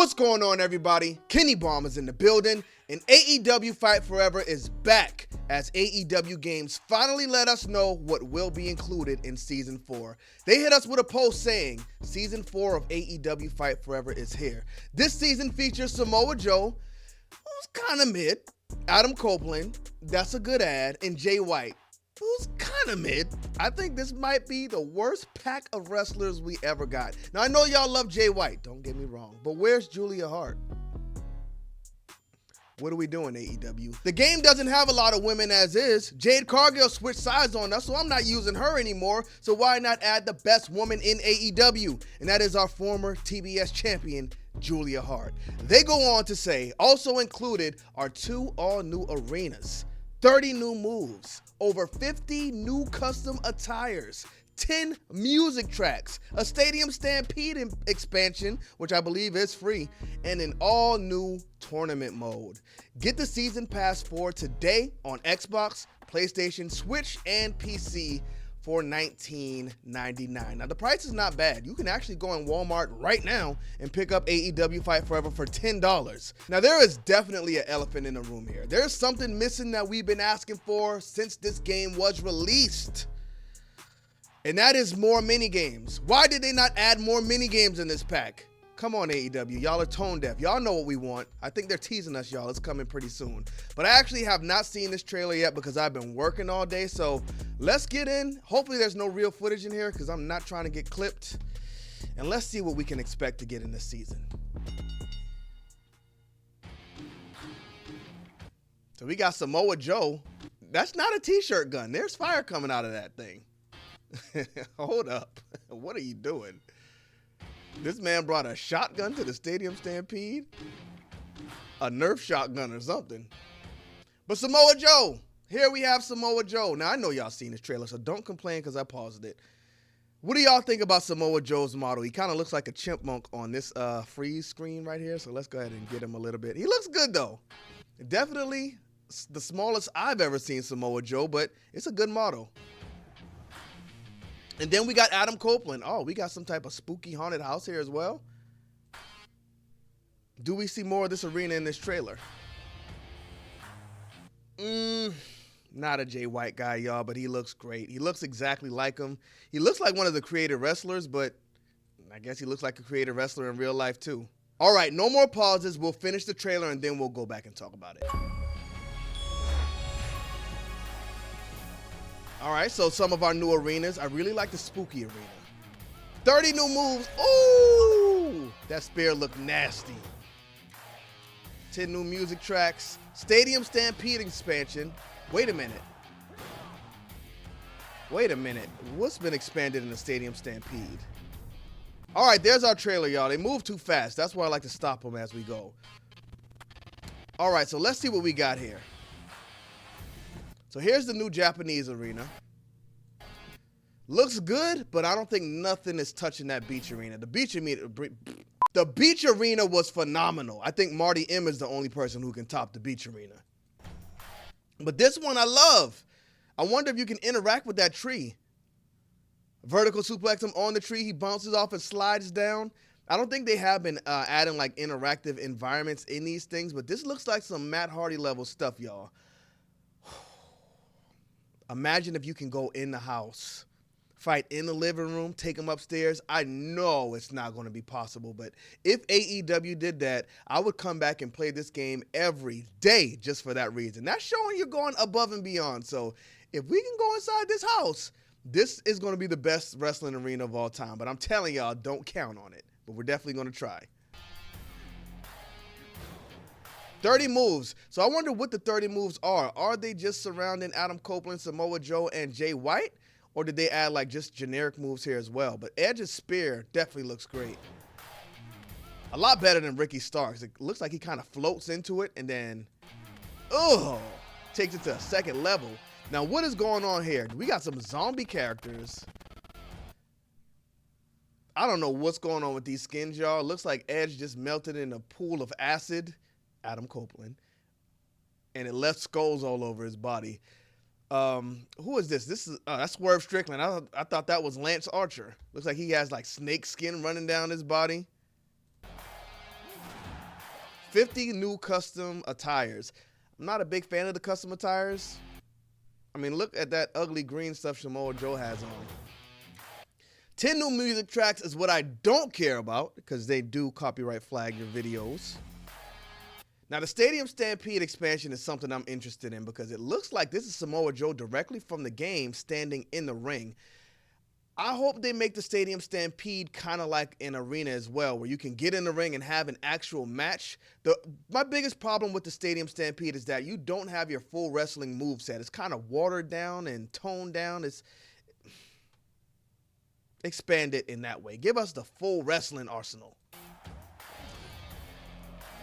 What's going on, everybody? Kennybomb is in the building, and AEW Fight Forever is back as AEW Games finally let us know what will be included in Season 4. They hit us with a post saying, Season 4 of AEW Fight Forever is here. This season features Samoa Joe, who's kind of mid, Adam Copeland, that's a good ad, and Jay White, who's kind of mid. I think this might be the worst pack of wrestlers we ever got. Now, I know y'all love Jay White, don't get me wrong, but where's Julia Hart? What are we doing, AEW? The game doesn't have a lot of women as is. Jade Cargill switched sides on us, so I'm not using her anymore, so why not add the best woman in AEW? And that is our former TBS champion, Julia Hart. They go on to say, also included are 2 all-new arenas, 30 new moves, over 50 new custom attires, 10 music tracks, a Stadium Stampede expansion, which I believe is free, and an all-new tournament mode. Get the Season Pass for today on Xbox, PlayStation, Switch, and PC for $19.99. Now, the price is not bad. You can actually go in Walmart right now and pick up AEW Fight Forever for $10. Now, there is definitely an elephant in the room here. There's something missing that we've been asking for since this game was released. And that is more minigames. Why did they not add more minigames in this pack? Come on, AEW. Y'all are tone deaf. Y'all know what we want. I think they're teasing us, y'all. It's coming pretty soon. But I actually have not seen this trailer yet because I've been working all day. So let's get in. Hopefully there's no real footage in here because I'm not trying to get clipped. And let's see what we can expect to get in this season. So we got Samoa Joe. That's not a t-shirt gun. There's fire coming out of that thing. Hold up. What are you doing? This man brought a shotgun to the Stadium Stampede? A Nerf shotgun or something. But Samoa Joe. Here we have Samoa Joe. Now, I know y'all seen this trailer, so don't complain because I paused it. What do y'all think about Samoa Joe's model? He kind of looks like a chipmunk on this freeze screen right here, so let's go ahead and get him a little bit. He looks good, though. Definitely the smallest I've ever seen Samoa Joe, but it's a good model. And then we got Adam Copeland. Oh, we got some type of spooky haunted house here as well. Do we see more of this arena in this trailer? Not a Jay White guy, y'all, but he looks great. He looks exactly like him. He looks like one of the creative wrestlers, but I guess he looks like a creative wrestler in real life too. All right, no more pauses. We'll finish the trailer and then we'll go back and talk about it. All right, so some of our new arenas. I really like the spooky arena. 30 new moves. Ooh, that spear looked nasty. 10 new music tracks. Stadium Stampede expansion. Wait a minute. What's been expanded in the Stadium Stampede? All right, there's our trailer, y'all. They move too fast. That's why I like to stop them as we go. All right, so let's see what we got here. So here's the new Japanese arena. Looks good, but I don't think nothing is touching that beach arena. The beach arena was phenomenal. I think Marty M is the only person who can top the beach arena. But this one I love. I wonder if you can interact with that tree. Vertical suplex him on the tree. He bounces off and slides down. I don't think they have been adding like interactive environments in these things, but this looks like some Matt Hardy level stuff, y'all. Imagine if you can go in the house, fight in the living room, take them upstairs. I know it's not going to be possible, but if AEW did that, I would come back and play this game every day just for that reason. That's showing you're going above and beyond. So if we can go inside this house, this is going to be the best wrestling arena of all time. But I'm telling y'all, don't count on it. But we're definitely going to try. 30 moves. So I wonder what the 30 moves are. Are they just surrounding Adam Copeland, Samoa Joe, and Jay White? Or did they add like just generic moves here as well? But Edge's spear definitely looks great. A lot better than Ricky Starks. It looks like he kind of floats into it and then, takes it to a second level. Now, what is going on here? We got some zombie characters. I don't know what's going on with these skins, y'all. It looks like Edge just melted in a pool of acid. Adam Copeland, and it left skulls all over his body. Who is this? This is that's Swerve Strickland. I thought that was Lance Archer. Looks like he has like snake skin running down his body. 50 new custom attires. I'm not a big fan of the custom attires. I mean, look at that ugly green stuff Samoa Joe has on. 10 new music tracks is what I don't care about because they do copyright flag your videos. Now, the Stadium Stampede expansion is something I'm interested in because it looks like this is Samoa Joe directly from the game standing in the ring. I hope they make the Stadium Stampede kind of like an arena as well, where you can get in the ring and have an actual match. My biggest problem with the Stadium Stampede is that you don't have your full wrestling moveset. It's kind of watered down and toned down. Expand it in that way. Give us the full wrestling arsenal.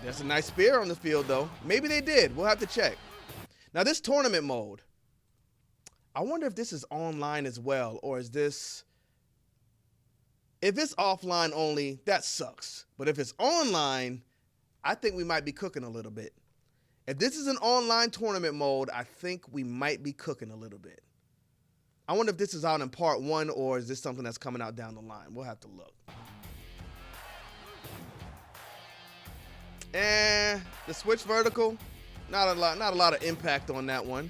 There's a nice spear on the field, though. Maybe they did. We'll have to check. Now, this tournament mode, I wonder if this is online as well, or is this... If it's offline only, that sucks. But if it's online, I think we might be cooking a little bit. If this is an online tournament mode, I think we might be cooking a little bit. I wonder if this is out in part 1, or is this something that's coming out down the line? We'll have to look. And the switch vertical, not a lot of impact on that one.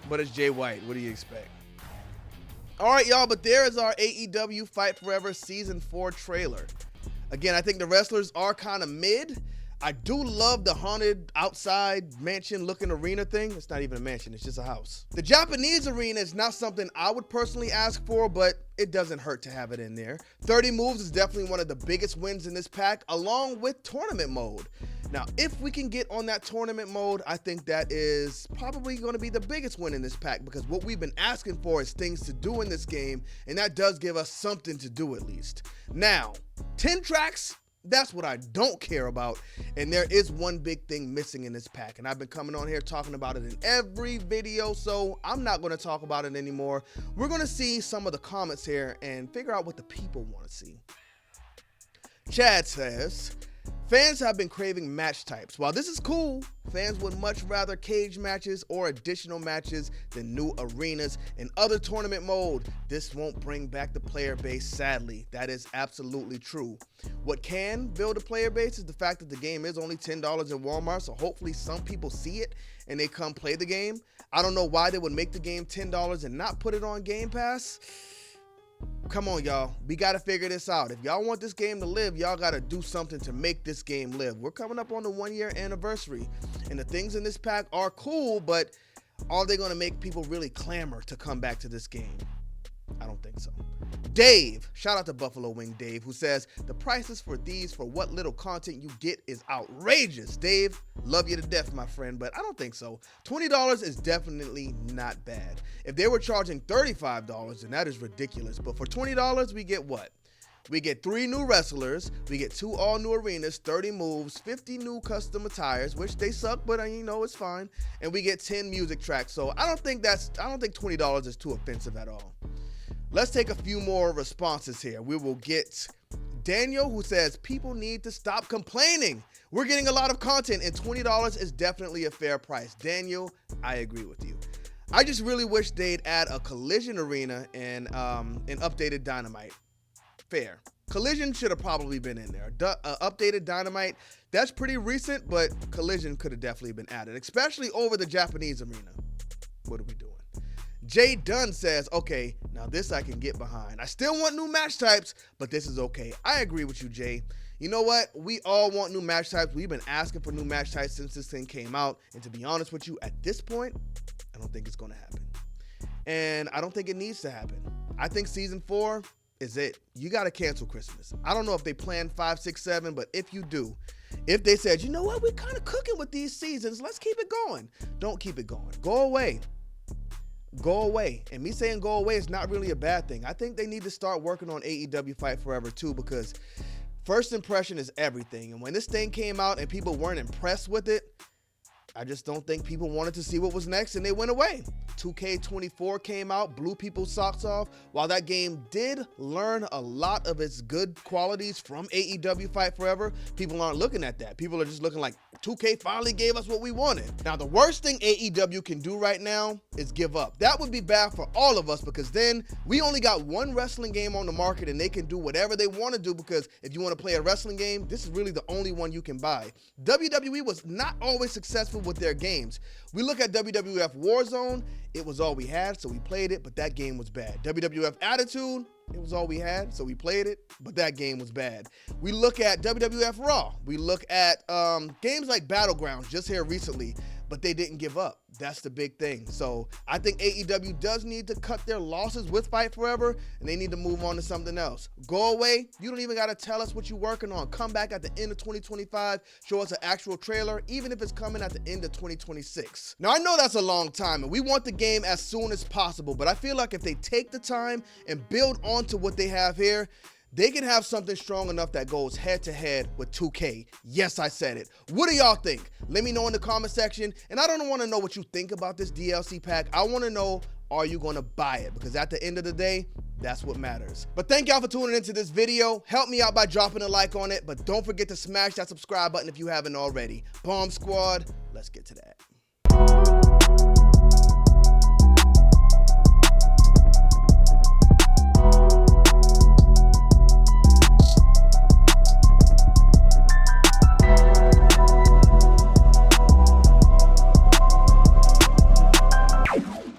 But it's Jay White. What do you expect? All right, y'all, but there is our AEW Fight Forever Season 4 trailer. Again, I think the wrestlers are kind of mid. I do love the haunted outside mansion-looking arena thing. It's not even a mansion. It's just a house. The Japanese arena is not something I would personally ask for, but it doesn't hurt to have it in there. 30 moves is definitely one of the biggest wins in this pack, along with tournament mode. Now, if we can get on that tournament mode, I think that is probably going to be the biggest win in this pack, because what we've been asking for is things to do in this game, and that does give us something to do at least. Now, 10 tracks, that's what I don't care about, and there is one big thing missing in this pack, and I've been coming on here talking about it in every video, so I'm not going to talk about it anymore. We're going to see some of the comments here and figure out what the people want to see. Chad says, fans have been craving match types. While this is cool, fans would much rather cage matches or additional matches than new arenas and other tournament mode. This won't bring back the player base, sadly. That is absolutely true. What can build a player base is the fact that the game is only $10 in Walmart, so hopefully some people see it and they come play the game. I don't know why they would make the game $10 and not put it on Game Pass. Come on, y'all. We got to figure this out. If y'all want this game to live, y'all got to do something to make this game live. We're coming up on the 1-year anniversary, and the things in this pack are cool, but are they going to make people really clamor to come back to this game? I don't think so. Dave, shout out to Buffalo Wing Dave, who says, the prices for these for what little content you get is outrageous. Dave, love you to death, my friend, but I don't think so. $20 is definitely not bad. If they were charging $35, then that is ridiculous. But for $20, we get what? We get 3 new wrestlers, we get 2 all-new arenas, 30 moves, 50 new custom attires, which they suck, but you know, it's fine. And we get 10 music tracks. So I don't think $20 is too offensive at all. Let's take a few more responses here. We will get Daniel, who says, people need to stop complaining. We're getting a lot of content, and $20 is definitely a fair price. Daniel, I agree with you. I just really wish they'd add a Collision arena and an updated Dynamite. Fair. Collision should have probably been in there. Updated Dynamite, that's pretty recent, but Collision could have definitely been added, especially over the Japanese arena. What are we doing? Jay Dunn says, okay, now this I can get behind. I still want new match types, but this is okay. I agree with you, Jay. You know what? We all want new match types. We've been asking for new match types since this thing came out. And to be honest with you, at this point, I don't think it's going to happen. And I don't think it needs to happen. I think Season 4 is it. You got to cancel Christmas. I don't know if they plan 5, 6, 7, but if you do, if they said, you know what, we're kind of cooking with these seasons, let's keep it going. Don't keep it going. Go away. Go away. And me saying go away is not really a bad thing. I think they need to start working on AEW Fight Forever too, because first impression is everything. And when this thing came out and people weren't impressed with it, I just don't think people wanted to see what was next, and they went away. 2K24 came out, blew people's socks off. While that game did learn a lot of its good qualities from AEW Fight Forever, people aren't looking at that. People are just looking like, 2K finally gave us what we wanted. Now, the worst thing AEW can do right now is give up. That would be bad for all of us, because then we only got one wrestling game on the market and they can do whatever they want to do, because if you want to play a wrestling game, this is really the only one you can buy. WWE was not always successful with their games. We look at WWF Warzone, it was all we had, so we played it, but that game was bad. WWF Attitude, it was all we had, so we played it, but that game was bad. We look at WWF Raw. We look at games like Battlegrounds just here recently, but they didn't give up. That's the big thing. So I think AEW does need to cut their losses with Fight Forever, and they need to move on to something else. Go away. You don't even got to tell us what you're working on. Come back at the end of 2025, show us an actual trailer, even if it's coming at the end of 2026. Now, I know that's a long time, and we want the game as soon as possible, but I feel like if they take the time and build onto what they have here, they can have something strong enough that goes head to head with 2K. Yes, I said it. What do y'all think? Let me know in the comment section. And I don't want to know what you think about this DLC pack. I want to know, are you going to buy it? Because at the end of the day, that's what matters. But thank y'all for tuning into this video. Help me out by dropping a like on it, but don't forget to smash that subscribe button if you haven't already. Bomb Squad, let's get to that.